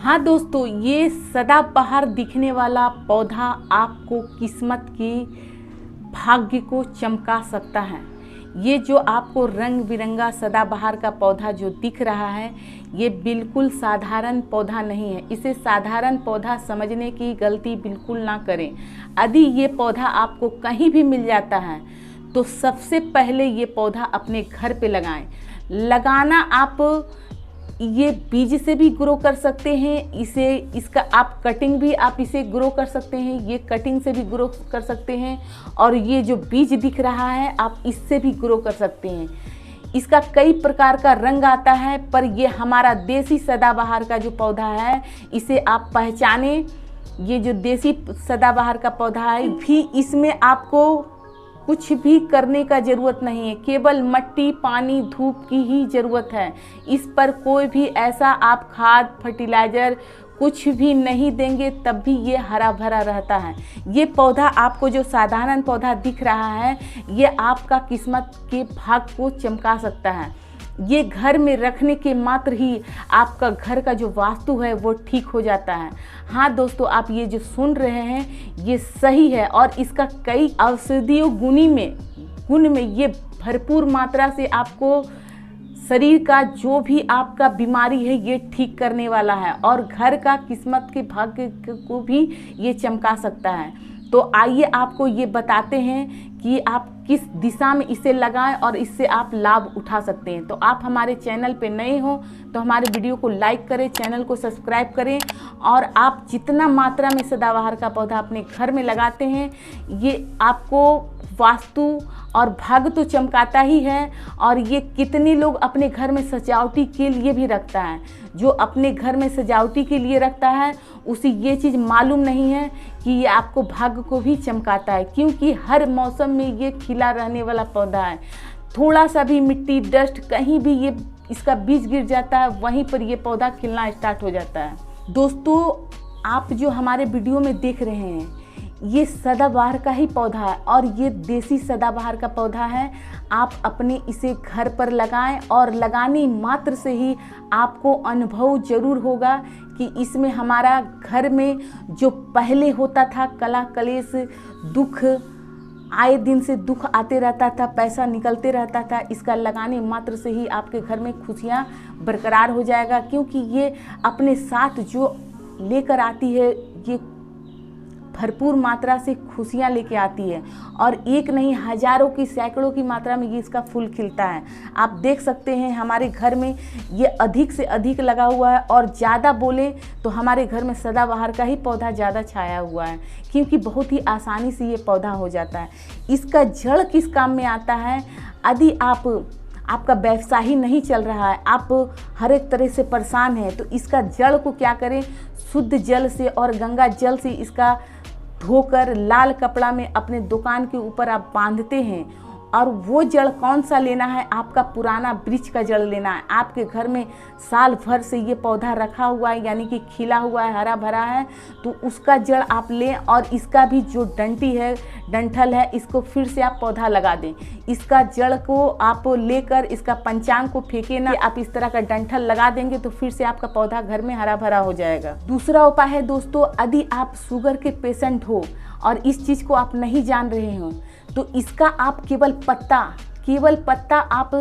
हाँ दोस्तों, ये सदाबहार दिखने वाला पौधा आपको किस्मत की भाग्य को चमका सकता है। ये जो आपको रंग बिरंगा सदाबहार का पौधा जो दिख रहा है, ये बिल्कुल साधारण पौधा नहीं है। इसे साधारण पौधा समझने की गलती बिल्कुल ना करें। यदि ये पौधा आपको कहीं भी मिल जाता है तो सबसे पहले ये पौधा अपने घर पे लगाएं। लगाना आप ये बीज से भी ग्रो कर सकते हैं, इसका आप कटिंग भी आप इसे ग्रो कर सकते हैं, ये कटिंग से भी ग्रो कर सकते हैं। और ये जो बीज दिख रहा है आप इससे भी ग्रो कर सकते हैं। इसका कई प्रकार का रंग आता है, पर ये हमारा देसी सदाबहार का जो पौधा है इसे आप पहचाने। ये जो देसी सदाबहार का पौधा है भी, इसमें आपको कुछ भी करने का ज़रूरत नहीं है, केवल मिट्टी, पानी, धूप की ही ज़रूरत है। इस पर कोई भी ऐसा आप खाद फर्टिलाइज़र कुछ भी नहीं देंगे तब भी ये हरा भरा रहता है। ये पौधा आपको जो साधारण पौधा दिख रहा है, ये आपका किस्मत के भाग को चमका सकता है। ये घर में रखने के मात्र ही आपका घर का जो वास्तु है वो ठीक हो जाता है। हाँ दोस्तों, आप ये जो सुन रहे हैं ये सही है और इसका कई औषधीय गुण में ये भरपूर मात्रा से आपको शरीर का जो भी आपका बीमारी है ये ठीक करने वाला है और घर का किस्मत के भाग्य को भी ये चमका सकता है। तो आइए आपको ये बताते हैं कि आप किस दिशा में इसे लगाएं और इससे आप लाभ उठा सकते हैं। तो आप हमारे चैनल पे नए हो तो हमारे वीडियो को लाइक करें, चैनल को सब्सक्राइब करें। और आप जितना मात्रा में सदाबहार का पौधा अपने घर में लगाते हैं, ये आपको वास्तु और भाग्य तो चमकाता ही है। और ये कितने लोग अपने घर में सजावटी के लिए भी रखता है। जो अपने घर में सजावटी के लिए रखता है उसे ये चीज़ मालूम नहीं है कि ये आपको भाग्य को भी चमकाता है, क्योंकि हर मौसम में ये खिला रहने वाला पौधा है। थोड़ा सा भी मिट्टी, डस्ट, कहीं भी ये इसका बीज गिर जाता है वहीं पर ये पौधा खिलना स्टार्ट हो जाता है। दोस्तों, आप जो हमारे वीडियो में देख रहे हैं ये सदाबहार का ही पौधा है और ये देसी सदाबहार का पौधा है। आप अपने इसे घर पर लगाएं और लगाने मात्र से ही आपको अनुभव जरूर होगा कि इसमें हमारा घर में जो पहले होता था कला कलेश, दुख, आए दिन से दुख आते रहता था, पैसा निकलते रहता था, इसका लगाने मात्र से ही आपके घर में खुशियाँ बरकरार हो जाएगा। क्योंकि ये अपने साथ जो लेकर आती है ये भरपूर मात्रा से खुशियाँ लेके आती है और एक नहीं हजारों की, सैकड़ों की मात्रा में ये इसका फूल खिलता है। आप देख सकते हैं हमारे घर में ये अधिक से अधिक लगा हुआ है और ज़्यादा बोले तो हमारे घर में सदाबहार का ही पौधा ज़्यादा छाया हुआ है, क्योंकि बहुत ही आसानी से ये पौधा हो जाता है। इसका जड़ किस काम में आता है? यदि आपका व्यवसाय ही नहीं चल रहा है, आप हर एक तरह से परेशान हैं, तो इसका जड़ को क्या करें, शुद्ध जल से और गंगा जल से इसका धोकर लाल कपड़ा में अपने दुकान के ऊपर आप बांधते हैं। और वो जड़ कौन सा लेना है? आपका पुराना वृक्ष का जड़ लेना है। आपके घर में साल भर से ये पौधा रखा हुआ है, यानी कि खिला हुआ है, हरा भरा है, तो उसका जड़ आप लें और इसका भी जो डंटी है, डंठल है, इसको फिर से आप पौधा लगा दें। इसका जड़ को आप लेकर इसका पंचांग को फेंके ना, आप इस तरह का डंठल लगा देंगे तो फिर से आपका पौधा घर में हरा भरा हो जाएगा। दूसरा उपाय है दोस्तों, यदि आप शुगर के पेशेंट हो और इस चीज़ को आप नहीं जान रहे हो तो इसका आप केवल पत्ता आप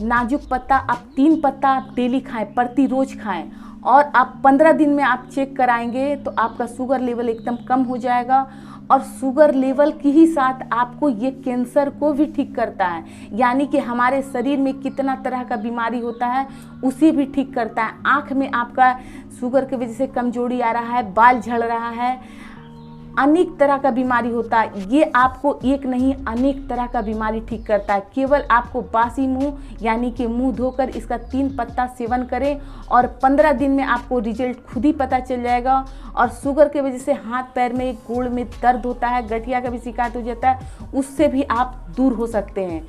नाजुक पत्ता आप 3 पत्ता आप डेली खाएं, प्रति रोज खाएं और आप 15 दिन में आप चेक कराएंगे तो आपका शुगर लेवल एकदम कम हो जाएगा। और शुगर लेवल के ही साथ आपको ये कैंसर को भी ठीक करता है, यानी कि हमारे शरीर में कितना तरह का बीमारी होता है उसे भी ठीक करता है। आँख में आपका शुगर की वजह से कमजोरी आ रहा है, बाल झड़ रहा है, अनेक तरह का बीमारी होता है, ये आपको एक नहीं अनेक तरह का बीमारी ठीक करता है। केवल आपको बासी मुंह यानी कि मुंह धोकर इसका 3 पत्ता सेवन करें और 15 दिन में आपको रिजल्ट खुद ही पता चल जाएगा। और शुगर की वजह से हाथ पैर में, गोड़ में दर्द होता है, गठिया का भी शिकायत हो जाता है, उससे भी आप दूर हो सकते हैं।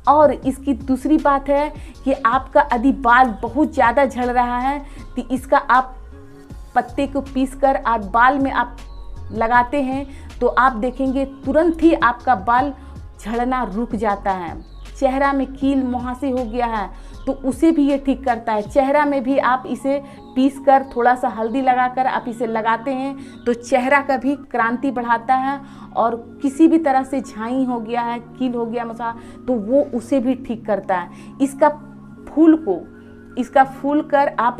और इसकी दूसरी बात है कि आपका यदि बाल बहुत ज़्यादा झड़ रहा है तो इसका आप पत्ते को पीसकर और बाल में आप लगाते हैं तो आप देखेंगे तुरंत ही आपका बाल झड़ना रुक जाता है। चेहरा में कील मुहासे हो गया है तो उसे भी ये ठीक करता है। चेहरा में भी आप इसे पीस कर थोड़ा सा हल्दी लगाकर आप इसे लगाते हैं तो चेहरा का भी क्रांति बढ़ाता है, और किसी भी तरह से झाई हो गया है, कील हो गया मसा, तो वो उसे भी ठीक करता है। इसका फूल कर आप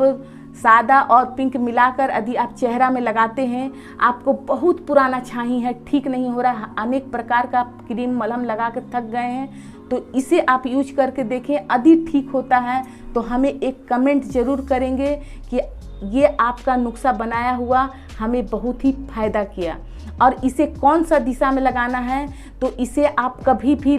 सादा और पिंक मिलाकर यदि आप चेहरा में लगाते हैं, आपको बहुत पुराना छाई है, ठीक नहीं हो रहा, अनेक प्रकार का क्रीम मलहम लगा कर थक गए हैं, तो इसे आप यूज करके देखें। यदि ठीक होता है तो हमें एक कमेंट ज़रूर करेंगे कि ये आपका नुस्खा बनाया हुआ हमें बहुत ही फ़ायदा किया। और इसे कौन सा दिशा में लगाना है, तो इसे आप कभी भी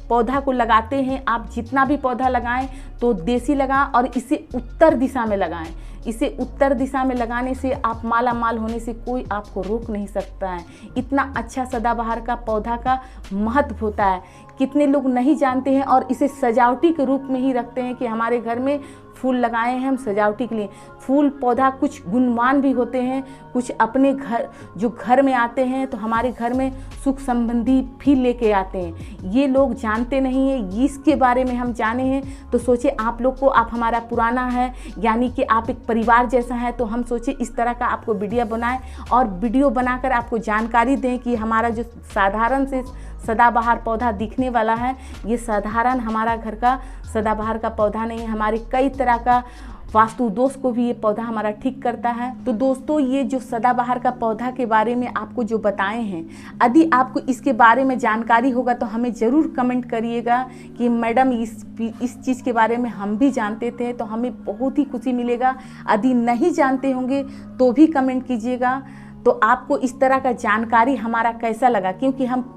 पौधा को लगाते हैं, आप जितना भी पौधा लगाएं तो देसी लगाएं और इसे उत्तर दिशा में लगाएं। इसे उत्तर दिशा में लगाने से आप माला माल होने से कोई आपको रोक नहीं सकता है। इतना अच्छा सदाबहार का पौधा का महत्व होता है, कितने लोग नहीं जानते हैं और इसे सजावटी के रूप में ही रखते हैं कि हमारे घर में फूल लगाए हैं हम सजावटी के लिए। फूल पौधा कुछ गुणवान भी होते हैं, कुछ अपने घर में आते हैं तो हमारे घर में सुख संबंधी भी लेके आते हैं। ये लोग जानते नहीं हैं, इसके बारे में हम जाने हैं तो सोचे आप लोग को, आप हमारा पुराना है यानी कि आप एक परिवार जैसा है, तो हम सोचे इस तरह का आपको वीडियो बनाएं और वीडियो बनाकर आपको जानकारी दें कि हमारा जो साधारण से सदाबहार पौधा दिखने वाला है, ये साधारण हमारा घर का सदाबहार का पौधा नहीं है। हमारे कई तरह का वास्तु दोष को भी ये पौधा हमारा ठीक करता है। तो दोस्तों, ये जो सदाबहार का पौधा के बारे में आपको जो बताए हैं, यदि आपको इसके बारे में जानकारी होगा तो हमें ज़रूर कमेंट करिएगा कि मैडम इस चीज़ के बारे में हम भी जानते थे, तो हमें बहुत ही खुशी मिलेगा। यदि नहीं जानते होंगे तो भी कमेंट कीजिएगा। तो आपको इस तरह का जानकारी हमारा कैसा लगा, क्योंकि हम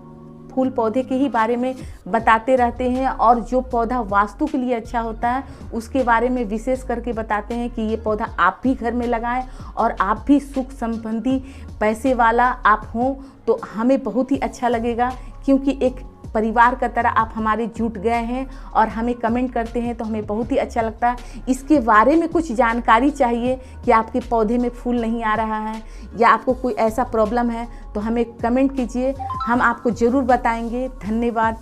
फूल पौधे के ही बारे में बताते रहते हैं और जो पौधा वास्तु के लिए अच्छा होता है उसके बारे में विशेष करके बताते हैं कि ये पौधा आप भी घर में लगाएं और आप भी सुख संबंधी पैसे वाला आप हों तो हमें बहुत ही अच्छा लगेगा, क्योंकि एक परिवार का तरह आप हमारे जुट गए हैं और हमें कमेंट करते हैं तो हमें बहुत ही अच्छा लगता है। इसके बारे में कुछ जानकारी चाहिए कि आपके पौधे में फूल नहीं आ रहा है या आपको कोई ऐसा प्रॉब्लम है तो हमें कमेंट कीजिए, हम आपको ज़रूर बताएंगे। धन्यवाद।